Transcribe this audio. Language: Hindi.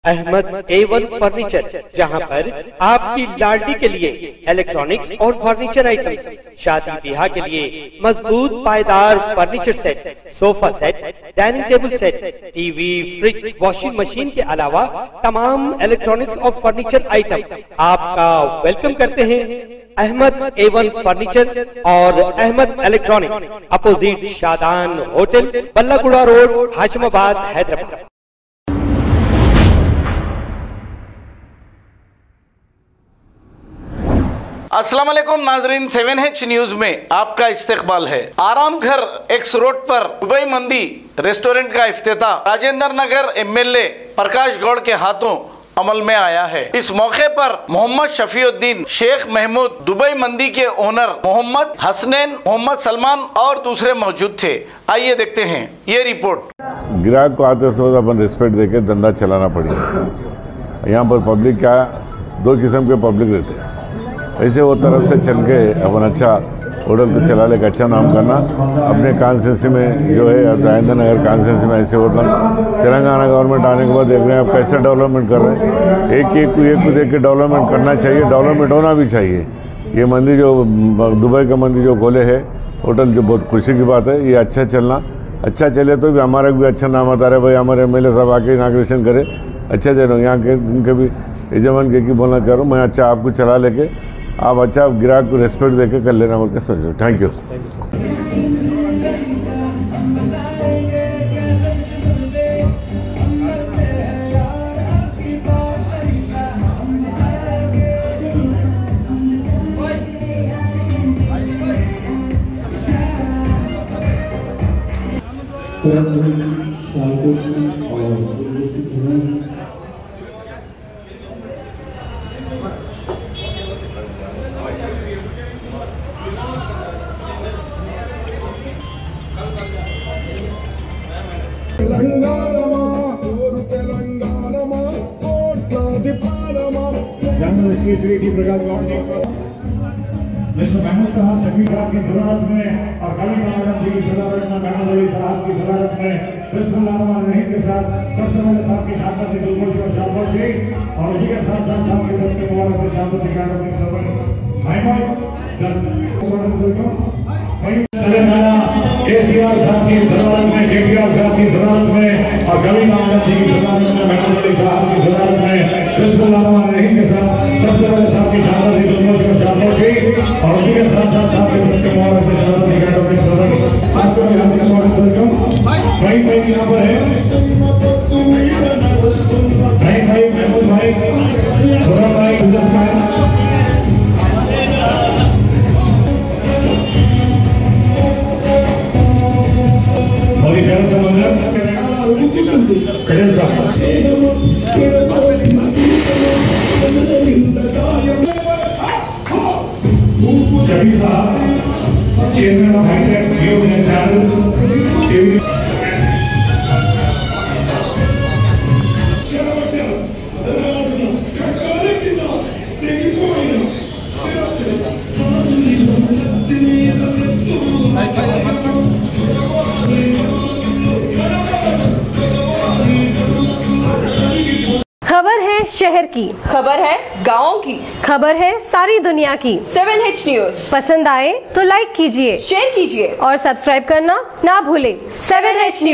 अहमद A1 फर्नीचर, जहां पर आपकी लाडली के लिए इलेक्ट्रॉनिक्स और फर्नीचर आइटम्स, शादी ब्याह के लिए मजबूत पायदार furniture set, sofa set, dining table set, TV, fridge, washing machine के अलावा तमाम इलेक्ट्रॉनिक्स और फर्नीचर आइटम आपका वेलकम करते हैं। अहमद A1 फर्नीचर और Ahmed electronics, opposite Shadan hotel, Ballaguda road, Hashimabad, Hyderabad. अस्सलाम वालेकुम नाजरीन, 7H न्यूज में आपका इस्तकबाल है। आराम घर एक्स रोड पर दुबई मंदी रेस्टोरेंट का इफ्तिताह राजेंद्र नगर MLA प्रकाश गौड़ के हाथों अमल में आया है। इस मौके पर मोहम्मद शफीउद्दीन, शेख महमूद, दुबई मंदी के ओनर मोहम्मद हसनैन, मोहम्मद सलमान और दूसरे मौजूद थे। आइए देखते हैं ये रिपोर्ट। ग्राहक को आते वक्त अपन रिस्पेक्ट देके धंधा चलाना पड़ेगा। यहाँ पर पब्लिक का दो किस्म के पब्लिक रहते हैं, ऐसे वो तरफ से चल के अपन अच्छा होटल को चला ले, अच्छा नाम करना। अपने कॉन्स्टिट्यूंसी में जो है राजेंद्र नगर कॉन्स्टिट्यूंसी में ऐसे होटल तेलंगाना गवर्नमेंट आने के बाद देख रहे हैं आप कैसे डेवलपमेंट कर रहे हैं। एक को देख के डेवलपमेंट करना चाहिए, डेवलपमेंट होना भी चाहिए। ये मंदिर जो दुबई का मंदिर जो खोले है होटल, जो बहुत खुशी की बात है। ये अच्छा चलना, अच्छा चले तो भी हमारा भी अच्छा नाम आता रहे। भाई हमारे MLA साहब आके इनाग्रेशन करे, अच्छा चलो। यहाँ के उनके भी यजमान के बोलना चाह रहा हूँ मैं, अच्छा आपको चला लेके आप अच्छा ग्राहक को रेस्पेक्ट देके कर लेना बोल के सोचो। Thank you. मिस्टर महमूद साहब, शफी साहब की सदारत में और कलीम मैडम जी की सदारत में, महमूद अली साहब की सदारत में बिस्मिल्लाहिर्रहमानिर्रहीम के साथ सबसे पहले साहब की शानदार से दिलखुश और शाबाश जी, और उसी के साथ साथ साहब के दस्ते मुबारक से शानदार से गाना अपनी सफर भाई तेलंगाना KCR साहब की सदारत में, KTR साहब की सदारत में और कलीम मैडम जी की सदारत में, महमूद अली साहब की सदारत में बिस्मिल्लाहिर्रहमानिर्रहीम के साथ सबसे पहले साहब की शानदार से दिलखुश और शाबाश जी, और उसी के साथ साथ साहब के दस्ते मुबारक से शानदार से गाना अपनी सफर साहब को हार्दिक स्वागत वेलकम। भाई यहाँ पर है भाई महमूद भाई, खुदा भाई, बिजनेसमैन, और ये प्यारा सा मंजर पटेल साहब, शफी साहब, chairman of hitech news and channel TV. खबर है शहर की, खबर है गाँव की, खबर है सारी दुनिया की। 7H न्यूज पसंद आए तो लाइक कीजिए, शेयर कीजिए और सब्सक्राइब करना ना भूलें। 7H news.